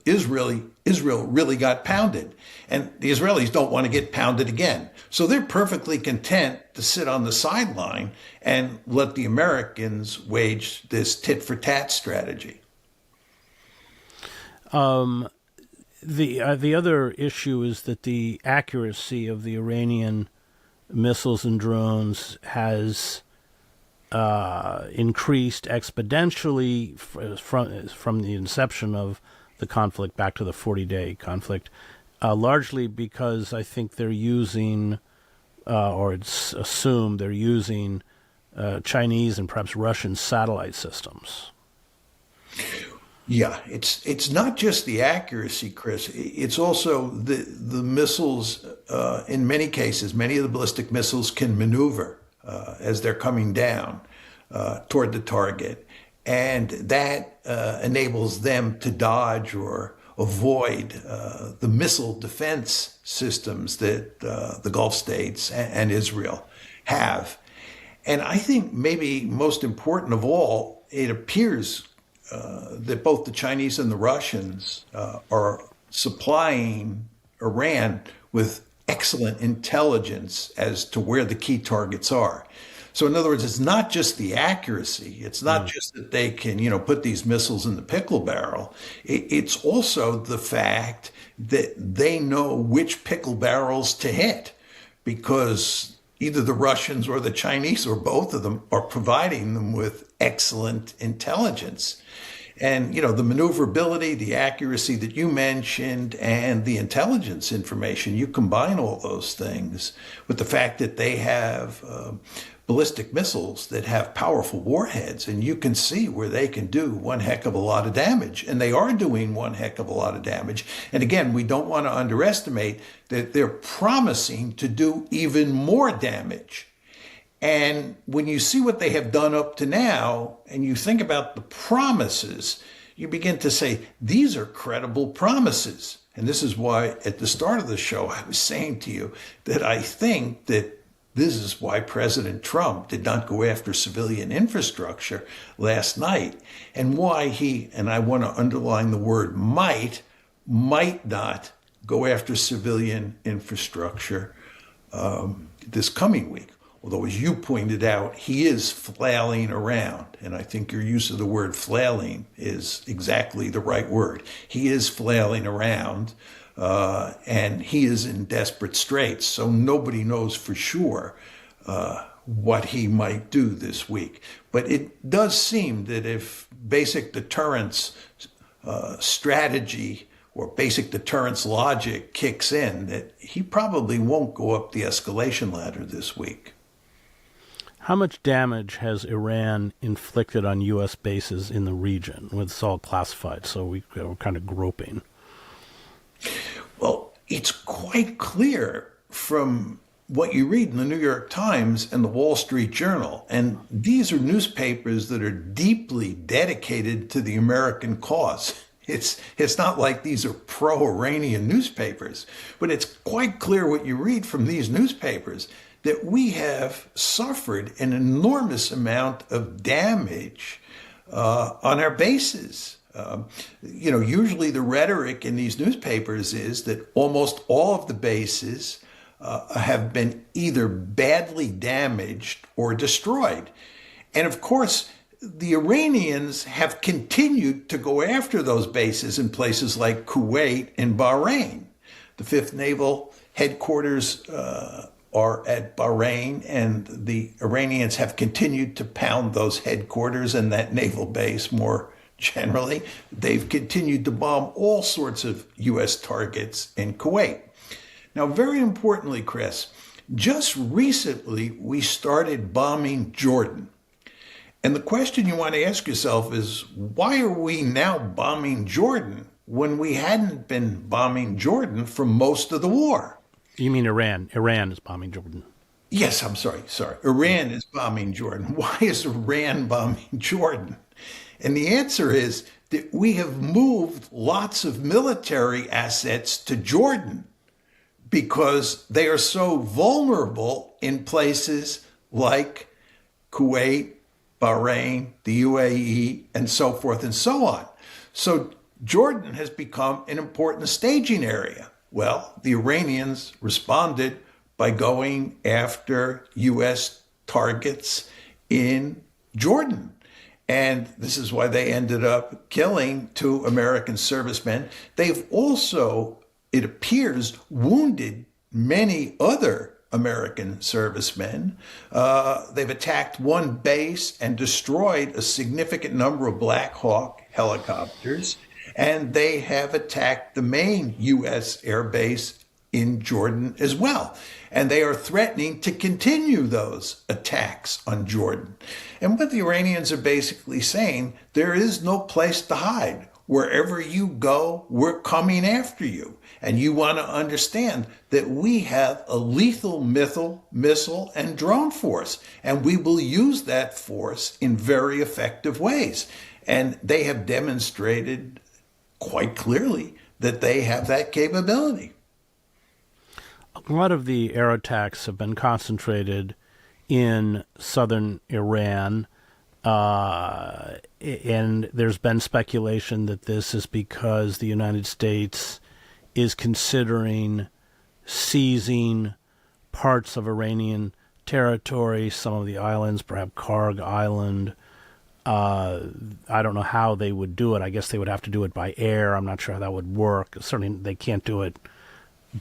Israel really got pounded. And the Israelis don't want to get pounded again. So they're perfectly content to sit on the sideline and let the Americans wage this tit for tat strategy. The other issue is that the accuracy of the Iranian missiles and drones has increased exponentially from the inception of the conflict back to the 40-day conflict, largely because I think they're using, or it's assumed they're using, Chinese and perhaps Russian satellite systems. Yeah, it's not just the accuracy, Chris. It's also the missiles. In many cases, many of the ballistic missiles can maneuver as they're coming down toward the target, and that enables them to dodge or avoid the missile defense systems that the Gulf states and Israel have. And I think maybe most important of all, it appears that both the Chinese and the Russians are supplying Iran with excellent intelligence as to where the key targets are. So in other words, it's not just the accuracy. It's not just that they can, put these missiles in the pickle barrel. It's also the fact that they know which pickle barrels to hit, because either the Russians or the Chinese or both of them are providing them with excellent intelligence. And, the maneuverability, the accuracy that you mentioned, and the intelligence information, you combine all those things with the fact that they have ballistic missiles that have powerful warheads, and you can see where they can do one heck of a lot of damage. And they are doing one heck of a lot of damage. And again, we don't want to underestimate that they're promising to do even more damage. And when you see what they have done up to now, and you think about the promises, you begin to say, these are credible promises. And this is why at the start of the show, I was saying to you that I think that this is why President Trump did not go after civilian infrastructure last night, and why he, and I want to underline the word might not go after civilian infrastructure this coming week. Although, as you pointed out, he is flailing around. And I think your use of the word flailing is exactly the right word. He is flailing around, and he is in desperate straits. So nobody knows for sure what he might do this week. But it does seem that if basic deterrence strategy or basic deterrence logic kicks in, that he probably won't go up the escalation ladder this week. How much damage has Iran inflicted on U.S. bases in the region? It's all classified, so we're kind of groping. Well, it's quite clear from what you read in the New York Times and the Wall Street Journal. And these are newspapers that are deeply dedicated to the American cause. It's not like these are pro-Iranian newspapers, but it's quite clear what you read from these newspapers, that we have suffered an enormous amount of damage on our bases. Usually the rhetoric in these newspapers is that almost all of the bases have been either badly damaged or destroyed. And of course, the Iranians have continued to go after those bases in places like Kuwait and Bahrain. The 5th Naval Headquarters are at Bahrain, and the Iranians have continued to pound those headquarters and that naval base more generally. They've continued to bomb all sorts of U.S. targets in Kuwait. Now, very importantly, Chris, just recently we started bombing Jordan. And the question you want to ask yourself is, why are we now bombing Jordan when we hadn't been bombing Jordan for most of the war? You mean Iran? Iran is bombing Jordan. Yes, I'm sorry. Iran is bombing Jordan. Why is Iran bombing Jordan? And the answer is that we have moved lots of military assets to Jordan because they are so vulnerable in places like Kuwait, Bahrain, the UAE, and so forth and so on. So Jordan has become an important staging area. Well, the Iranians responded by going after U.S. targets in Jordan. And this is why they ended up killing 2 American servicemen. They've also, it appears, wounded many other American servicemen. They've attacked 1 base and destroyed a significant number of Black Hawk helicopters. And they have attacked the main U.S. air base in Jordan as well. And they are threatening to continue those attacks on Jordan. And what the Iranians are basically saying, there is no place to hide. Wherever you go, we're coming after you. And you want to understand that we have a lethal missile and drone force, and we will use that force in very effective ways. And they have demonstrated quite clearly that they have that capability. A lot of the air attacks have been concentrated in southern Iran, and there's been speculation that this is because the United States is considering seizing parts of Iranian territory, some of the islands, perhaps Karg Island. I don't know how they would do it. I guess they would have to do it by air. I'm not sure how that would work. Certainly they can't do it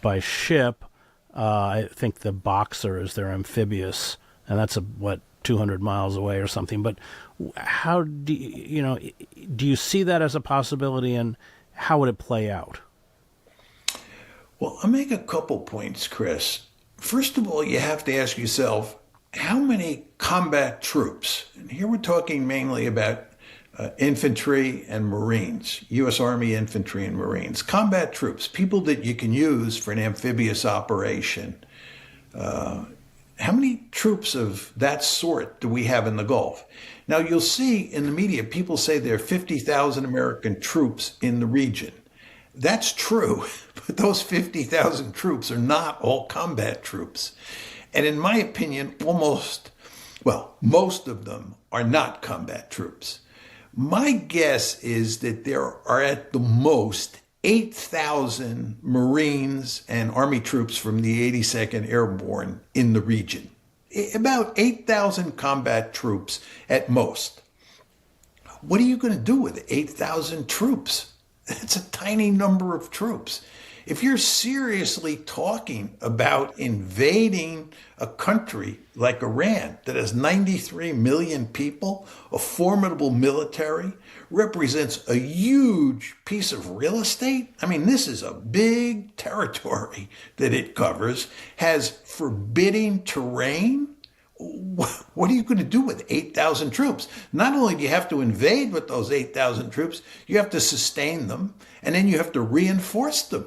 by ship. I think the Boxer is their amphibious, and that's 200 miles away or something. But how do you see that as a possibility, and how would it play out? Well, I'll make a couple points, Chris. First of all, you have to ask yourself, how many combat troops, and here we're talking mainly about infantry and Marines, U.S. Army infantry and Marines, combat troops, people that you can use for an amphibious operation. How many troops of that sort do we have in the Gulf? Now, you'll see in the media, people say there are 50,000 American troops in the region. That's true, but those 50,000 troops are not all combat troops. And in my opinion, most of them are not combat troops. My guess is that there are at the most 8,000 Marines and Army troops from the 82nd Airborne in the region. About 8,000 combat troops at most. What are you going to do with 8,000 troops? It's a tiny number of troops. If you're seriously talking about invading a country like Iran that has 93 million people, a formidable military, represents a huge piece of real estate. I mean, this is a big territory that it covers, has forbidding terrain. What are you going to do with 8,000 troops? Not only do you have to invade with those 8,000 troops, you have to sustain them, and then you have to reinforce them.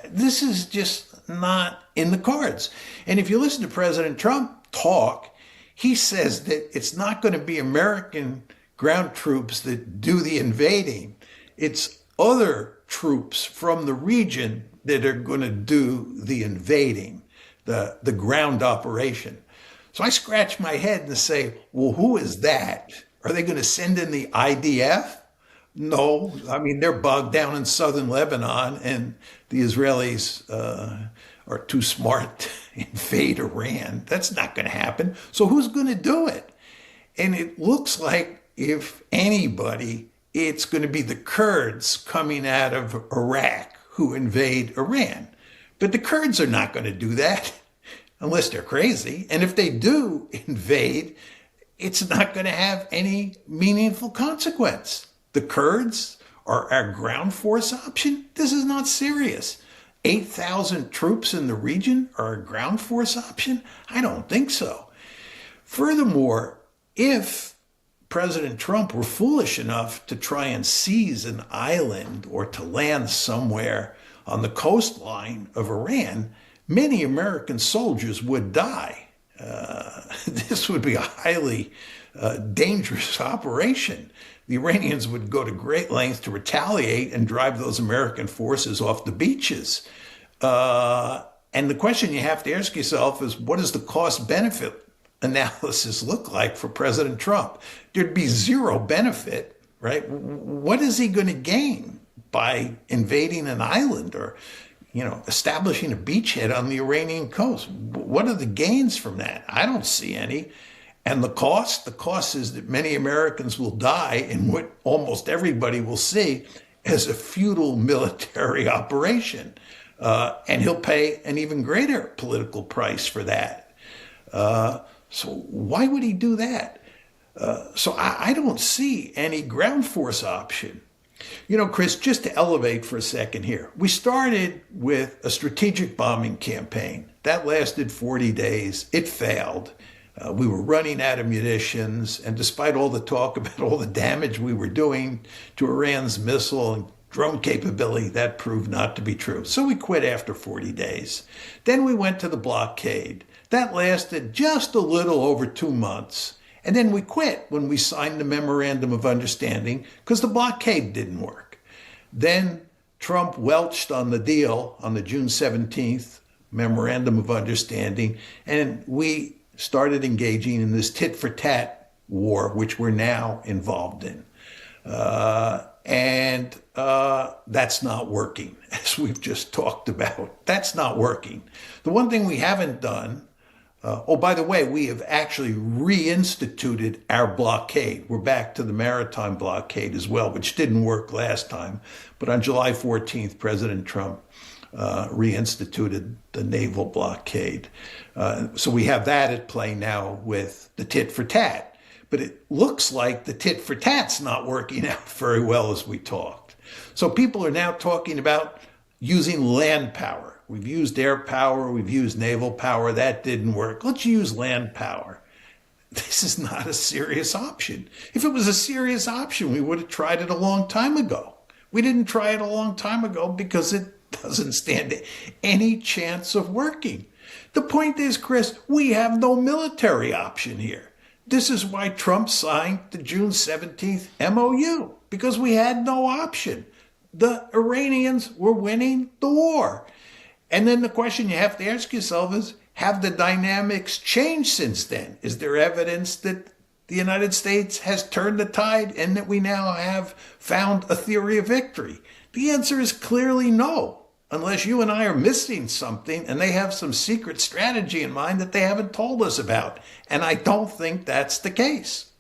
This is just not in the cards. And if you listen to President Trump talk, he says that it's not going to be American ground troops that do the invading. It's other troops from the region that are going to do the invading, the ground operation. So I scratch my head and say, well, who is that? Are they going to send in the IDF? No, I mean, they're bogged down in southern Lebanon, and the Israelis are too smart to invade Iran. That's not going to happen. So who's going to do it? And it looks like, if anybody, it's going to be the Kurds coming out of Iraq who invade Iran. But the Kurds are not going to do that unless they're crazy. And if they do invade, it's not going to have any meaningful consequence. The Kurds are our ground force option? This is not serious. 8,000 troops in the region are a ground force option? I don't think so. Furthermore, if President Trump were foolish enough to try and seize an island or to land somewhere on the coastline of Iran, many American soldiers would die. This would be a highly dangerous operation. The Iranians would go to great lengths to retaliate and drive those American forces off the beaches. And the question you have to ask yourself is, what does the cost-benefit analysis look like for President Trump? There'd be zero benefit, right? What is he going to gain by invading an island or, establishing a beachhead on the Iranian coast? What are the gains from that? I don't see any. And the cost is that many Americans will die in what almost everybody will see as a futile military operation. And he'll pay an even greater political price for that. So why would he do that? So I don't see any ground force option. Chris, just to elevate for a second here, we started with a strategic bombing campaign. That lasted 40 days. It failed. We were running out of munitions, and despite all the talk about all the damage we were doing to Iran's missile and drone capability, that proved not to be true. So we quit after 40 days. Then we went to the blockade. That lasted just a little over 2 months. And then we quit when we signed the Memorandum of Understanding because the blockade didn't work. Then Trump welched on the deal on the June 17th Memorandum of Understanding, and we started engaging in this tit-for-tat war, which we're now involved in. And that's not working, as we've just talked about. That's not working. The one thing we haven't done, by the way, we have actually reinstituted our blockade. We're back to the maritime blockade as well, which didn't work last time. But on July 14th, President Trump reinstituted the naval blockade. So we have that at play now with the tit for tat. But it looks like the tit for tat's not working out very well as we talked. So people are now talking about using land power. We've used air power, we've used naval power, that didn't work. Let's use land power. This is not a serious option. If it was a serious option, we would have tried it a long time ago. We didn't try it a long time ago because it doesn't stand any chance of working. The point is, Chris, we have no military option here. This is why Trump signed the June 17th MOU, because we had no option. The Iranians were winning the war. And then the question you have to ask yourself is, have the dynamics changed since then? Is there evidence that the United States has turned the tide and that we now have found a theory of victory? The answer is clearly no, unless you and I are missing something and they have some secret strategy in mind that they haven't told us about. And I don't think that's the case.